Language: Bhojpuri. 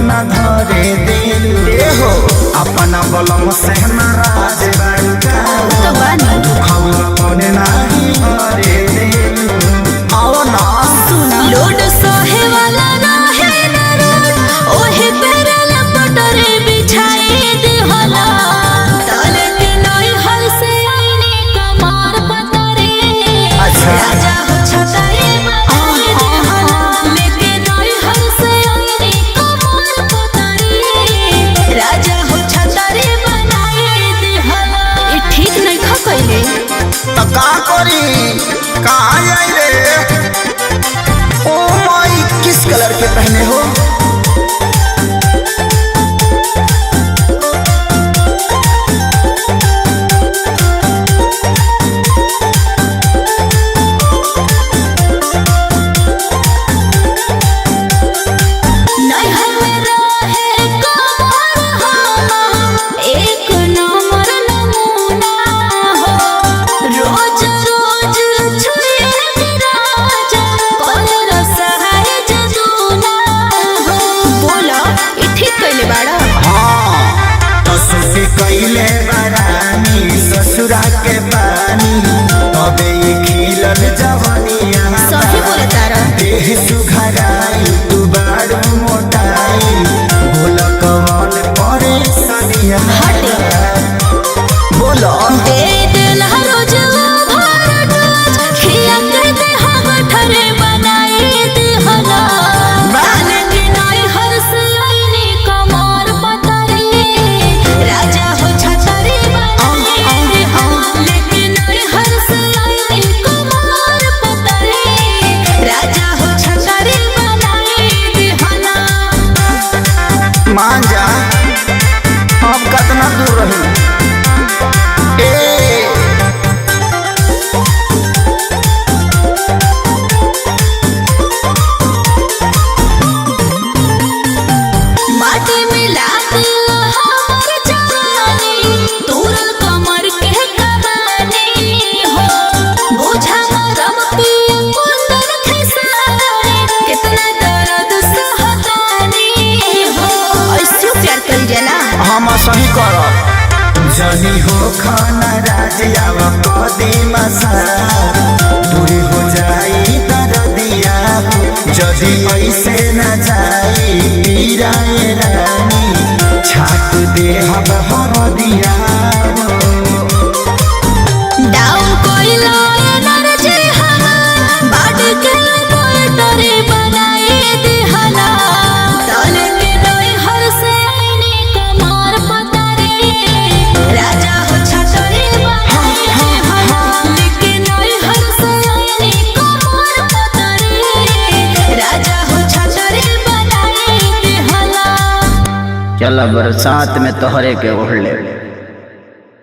न धरे दिल हो अपना बलम से नाराज बड़का दुखवा मन नहीं भरे दिल आओ ना सुना लोड सहे वाला रहे न रोड ओहे तेरे लपटरे बिछाए दे हला तले के नई हल से आईने कमार पतरे अच्छा राजा हो छताए बनाए दे हला लेके नई हल से आईने कमार पतरे राजा हो छतारे बनाए दे हला ई ठीक नहीं खा कइले त का करी कहाँ आई रे ओ माई किस कलर के पहने हो कैले बरानी ससुरा के पानी तबे ये खिलल जवानिया सही बोले तारा देह सुघराई तू बारू मोटाई बोल कवन परे सनिया हटे बोलो दे दिल रोज भर डोज खिया के दे हम ठरे बनाए दे हला बाल के नई हर से आईने कमार पतरे राजा हो छतरे बनाए दे हला लेके नई हर से आईने कमार पतरे राजा हो छतरे बनाए दे हला मान जा अब कितना दूर रही माटी मिला दिल हमर जवानी तोरल कमर के कबानी हो बोझा मरम पिया कुंदन खसारे कितना दर्द सहतानी हो ऐसे प्यार कर जला हम सही करब जनी हो खाना राजियाव कदीमा सा दूरी हो जाई दर्दिया जदी ऐसे न जाई पीराए रानी छाट दे हम हरदिया डाउन कोइला एनर्जी हमार बाट के मोटरे बनाए दे हला तले के नई हर से आईने कमार पतरे राजा हो छतरे बनाए दे हला लेके नई हर से आईने कमार पतरे राजा हो छतरे बनाए दे हला चल बरसात में तोहरे के ओढ़ ले।